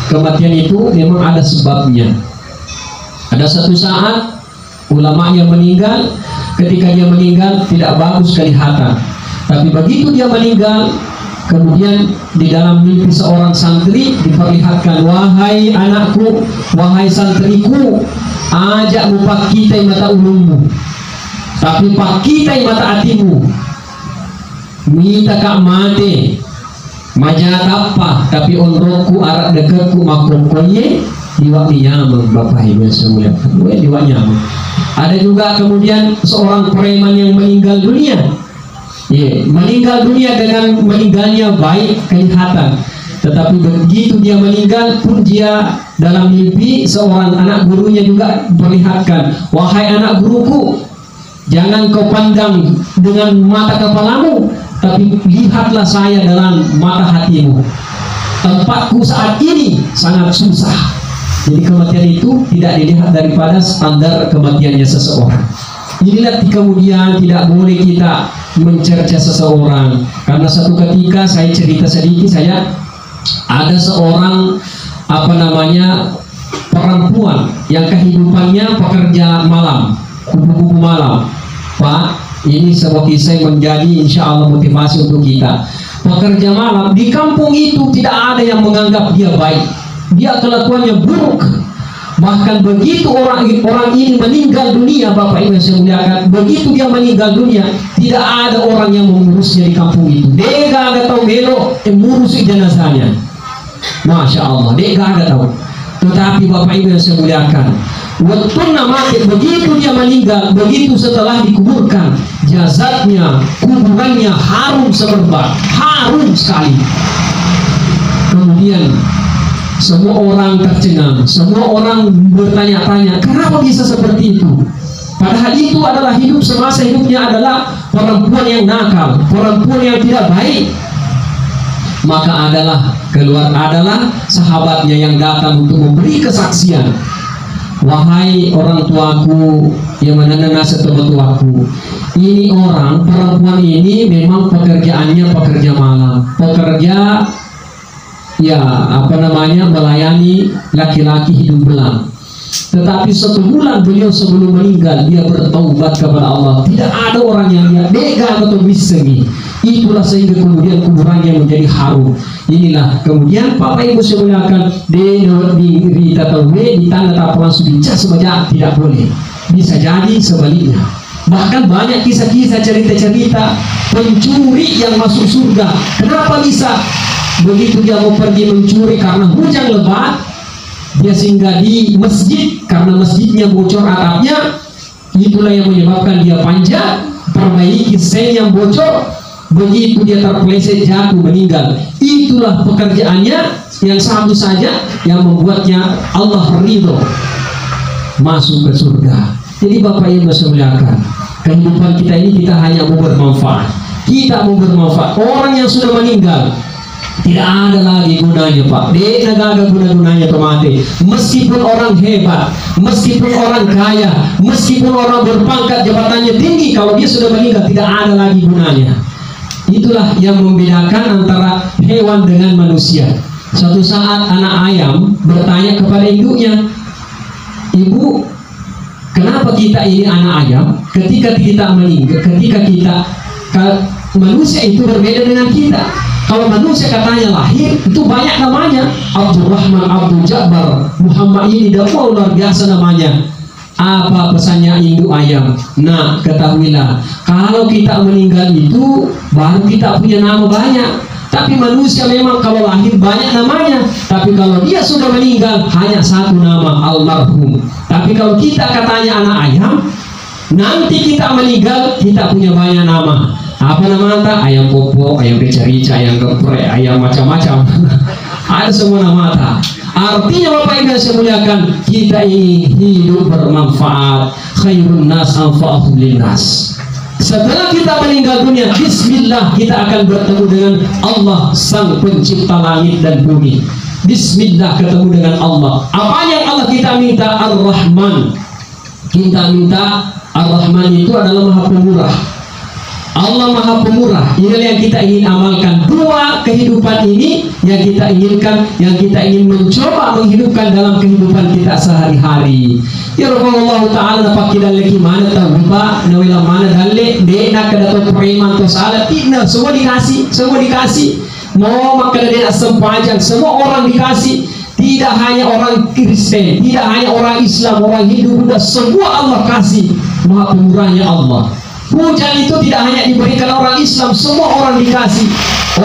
Kematian itu memang ada sebabnya. Ada satu saat ulamanya meninggal, ketika dia meninggal tidak bagus kelihatan. Tapi begitu dia meninggal, Kemudian di dalam mimpi seorang santri diperlihatkan, wahai anakku, wahai santriku, ajak mupak kita mata ulummu, tapi pak kita mata hatimu. Minta kak mate, majat apa, tapi onrokku arak dekatku makokoye diwak nyamang. Bapak Ibu semua diwak nyamang. Ada juga kemudian seorang preman yang meninggal dunia. Meninggal dunia dengan meninggalnya baik kelihatan, tetapi begitu dia meninggal pun dia dalam mimpi seorang anak gurunya juga perlihatkan, wahai anak guruku, jangan kau pandang dengan mata kepalamu, tapi lihatlah saya dalam mata hatimu. Tempatku saat ini sangat susah. Jadi kematian itu tidak dilihat daripada standar kematiannya seseorang. Inilah kemudian tidak boleh kita mencerca seseorang, karena satu ketika saya cerita sedikit, saya ada seorang perempuan yang kehidupannya pekerja malam, kupu-kupu malam. Pak, ini sebuah kisah yang menjadi insya Allah motivasi untuk kita. Pekerja malam di kampung itu tidak ada yang menganggap dia baik, dia kelakuannya buruk. Bahkan begitu orang ini meninggal dunia, Bapak Ibu yang saya muliakan, begitu dia meninggal dunia, tidak ada orang yang mengurusnya di kampung itu. Dia gak ada tahu belok mengurusi jenazahnya. Masya Allah, dia gak ada tahu. Tetapi Bapak Ibu yang saya muliakan, waktu mati, begitu dia meninggal, begitu setelah dikuburkan, jasadnya, kuburannya harum semerbak, harum sekali. Kemudian semua orang tercengang, semua orang bertanya-tanya, kenapa bisa seperti itu? Padahal itu adalah hidup semasa hidupnya adalah perempuan yang nakal, perempuan yang tidak baik. Maka keluar adalah sahabatnya yang datang untuk memberi kesaksian. Wahai orang tuaku yang menenangkan setelah tuaku, ini perempuan ini memang pekerjaannya pekerja malam, pekerja melayani laki-laki hidup belang. Tetapi 1 bulan beliau sebelum meninggal, dia bertaubat kepada Allah. Tidak ada orang yang dia dega atau misengi. Itulah sehingga kemudian kuburannya menjadi harum. Inilah kemudian Bapak Ibu semuanya di tanda tak langsung dicas sebagai tidak boleh. Bisa jadi sebaliknya. Bahkan banyak kisah-kisah, cerita-cerita pencuri yang masuk surga. Kenapa bisa? Begitu dia mau pergi mencuri karena hujan lebat, dia singgah di masjid karena masjidnya bocor atapnya. Itulah yang menyebabkan dia panjat, perbaiki seng yang bocor. Begitu dia terpeleset jatuh meninggal. Itulah pekerjaannya yang satu saja yang membuatnya Allah ridho masuk ke surga. Jadi Bapak Ibu semuanya, kehidupan kita ini kita hanya mau bermanfaat. Kita mau bermanfaat. Orang yang sudah meninggal tidak ada lagi gunanya, Pak. Dia tidak ada guna-gunanya mati. Meskipun orang hebat, meskipun orang kaya, meskipun orang berpangkat jabatannya tinggi, kalau dia sudah meninggal tidak ada lagi gunanya. Itulah yang membedakan antara hewan dengan manusia. Suatu saat anak ayam bertanya kepada ibunya, "Ibu, kenapa kita ini anak ayam? Ketika kita meninggal, manusia itu berbeda dengan kita. Kalau manusia katanya lahir itu banyak namanya, Abdurrahman, Abdul Jabbar, Muhammad ini dakwah luar biasa namanya. Apa pesannya induk ayam? Nah, ketahuilah, kalau kita meninggal itu baru kita punya nama banyak. Tapi manusia memang kalau lahir banyak namanya, tapi kalau dia sudah meninggal hanya satu nama, almarhum. Tapi kalau kita katanya anak ayam, nanti kita meninggal kita punya banyak nama. Apa nama? Ayam popo, ayam rica-rica, ayam geprek, ayam macam-macam. Ada semua nama. Artinya Bapak Ibu saya muliakan, kita ini hidup bermanfaat. Khairun nas anfa'uhum linnas. Setelah kita meninggal dunia, bismillah kita akan bertemu dengan Allah sang pencipta langit dan bumi. Bismillah ketemu dengan Allah. Apa yang Allah kita minta? Ar-Rahman. Kita minta Ar-Rahman itu adalah Maha Pemurah. Allah Maha Pemurah. Inilah yang kita ingin amalkan. Dua kehidupan ini yang kita inginkan, yang kita ingin mencoba menghidupkan dalam kehidupan kita sehari-hari. Ya Rabbullah Ta'ala dapat kita lagi mana tahuba nawila mana dalle de nak dapat preman to salat tina semua dikasih mau makan dari sempajang, semua orang dikasih. Tidak hanya orang Kristen, tidak hanya orang Islam, orang Hindu, Buddha, semua Allah kasih. Maha pemurahnya Allah. Hujan itu tidak hanya diberikan orang Islam, semua orang dikasih.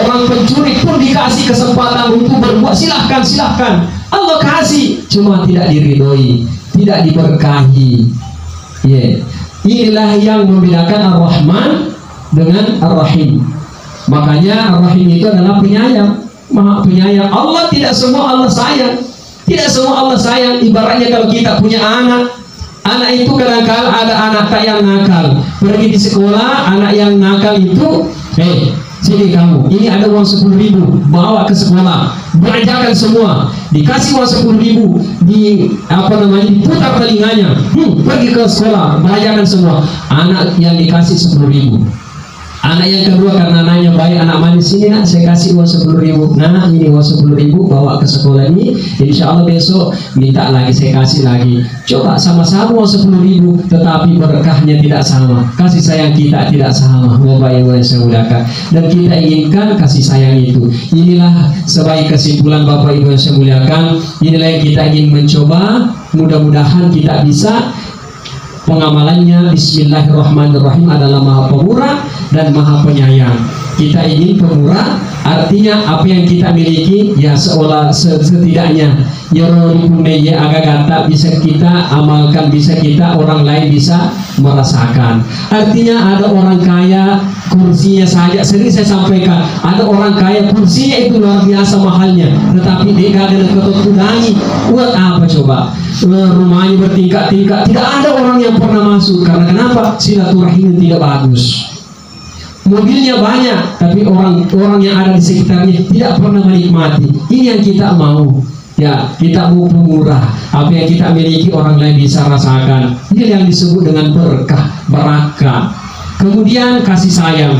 Orang pencuri pun dikasih kesempatan untuk berbuat. Silahkan, silahkan. Allah kasih, cuma tidak diridhoi, tidak diberkahi. Inilah yang membedakan Ar-Rahman dengan Ar-Rahim. Makanya Ar-Rahim itu adalah penyayang, Maha penyayang. Allah tidak semua Allah sayang, tidak semua Allah sayang. Ibaratnya kalau kita punya anak itu kadang-kadang ada anak yang nakal, pergi di sekolah, anak yang nakal itu, sini kamu, ini ada uang 10.000, bawa ke sekolah, belanjakan semua, dikasih uang 10.000, diputar telinganya, pergi ke sekolah, belanjakan semua. Anak yang dikasih 10.000. Anak yang kedua karena anaknya baik, anak manis, sini nak saya kasih uang 10.000. Nah ini uang 10.000, bawa ke sekolah ini, insya Allah besok minta lagi, saya kasih lagi. Coba sama-sama uang 10.000, tetapi berkahnya tidak sama, kasih sayang kita tidak sama. Bapak Ibu yang saya muliakan, dan kita inginkan kasih sayang itu. Inilah sebagai kesimpulan Bapak Ibu yang saya muliakan, inilah yang kita ingin mencoba. Mudah-mudahan kita bisa. Pengamalannya Bismillahirrahmanirrahim adalah Maha Pemurah dan Maha Penyayang. Kita ingin pemurah, artinya apa yang kita miliki ya seolah setidaknya agak kata bisa kita amalkan, bisa kita orang lain bisa merasakan. Artinya ada orang kaya kursinya saja, sering saya sampaikan, ada orang kaya kursinya itu luar biasa mahalnya, tetapi dia gak ada ketut kudangi. Buat apa coba? Rumahnya bertingkat-tingkat, tidak ada orang yang pernah masuk. Karena kenapa? Silaturahim tidak bagus. Mobilnya banyak, tapi orang yang ada di sekitarnya tidak pernah menikmati. Ini yang kita mau. Ya, kita mau pemurah. Apa yang kita miliki orang lain bisa rasakan. Ini yang disebut dengan berkah, barakah. Kemudian kasih sayang.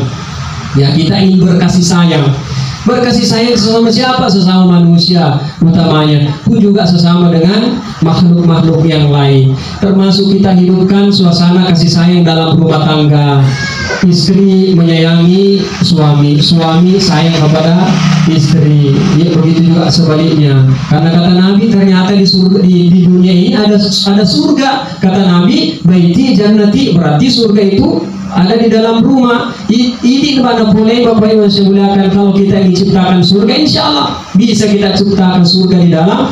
Ya, kita ingin berkasih sayang. Berkasih sayang sesama siapa? Sesama manusia utamanya, pun juga sesama dengan makhluk-makhluk yang lain. Termasuk kita hidupkan suasana kasih sayang dalam rumah tangga. Istri menyayangi suami, suami sayang kepada istri. Ya, begitu juga sebaliknya. Karena kata Nabi ternyata di surga, di dunia ini ada surga. Kata Nabi, baiti jannati, berarti surga itu ada di dalam rumah. Ini kepada boleh Bapak Ibu saya muliakan, kalau kita ingin ciptakan surga, insya Allah bisa kita ciptakan surga di dalam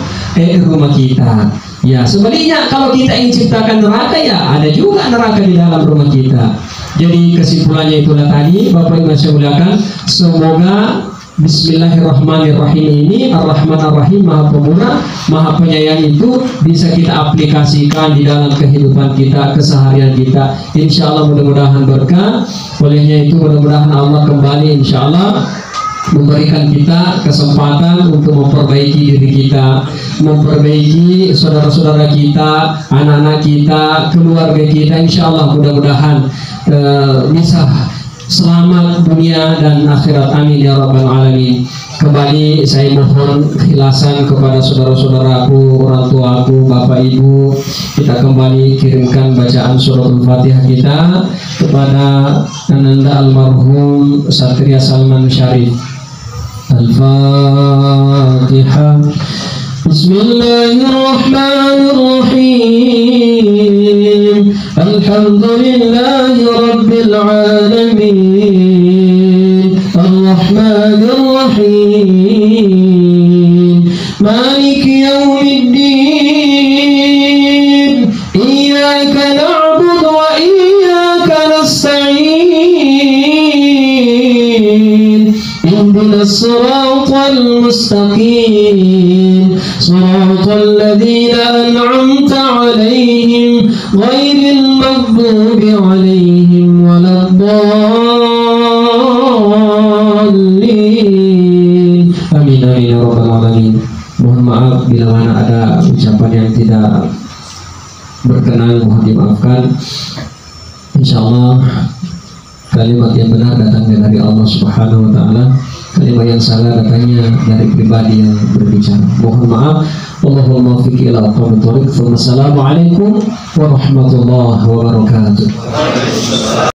rumah kita. Ya, sebaliknya kalau kita ingin ciptakan neraka, ya ada juga neraka di dalam rumah kita. Jadi kesimpulannya itulah tadi Bapak Ibu saya muliakan, semoga Bismillahirrahmanirrahim ini Ar-Rahman Ar-Rahim, Maha Pemurah, Maha Penyayang itu bisa kita aplikasikan di dalam kehidupan kita, keseharian kita. Insya Allah mudah-mudahan berkah. Olehnya itu mudah-mudahan Allah kembali insya Allah memberikan kita kesempatan untuk memperbaiki diri kita, memperbaiki saudara-saudara kita, anak-anak kita, keluarga kita. Insya Allah mudah-mudahan bisa selamat dunia dan akhirat, amin ya rabbal alamin. Kembali saya mohon ikhlasan kepada saudara-saudaraku, orang tuaku, bapak ibu, kita kembali kirimkan bacaan suratul Fatihah kita kepada Ananda almarhum Satria Salman Syarif. Al-Fatihah. Bismillahirrahmanirrahim. Alhamdulillahi Rabbil Alamin. Ar-Rahmanir-Rahim. Maliki Yawmiddin. Iyyaka na'budu wa iyyaka nasta'in. Ihdinas siratal mustaqim. Siratal ladzina an'amta 'alaihim ghairil maghdubi 'alaihim waladdallin. Amin amin ya rabbal alamin. Mohon maaf bila mana ada ucapan yang tidak berkenan, mohon dimaafkan. Insyaallah kalimat yang benar datangnya dari Allah Subhanahu wa taala, kalimat yang salah datangnya dari pribadi yang berbicara. Mohon maaf. Allahumma fiqh ila aqwamit thoriq. Wassalamualaikum warahmatullahi wabarakatuh.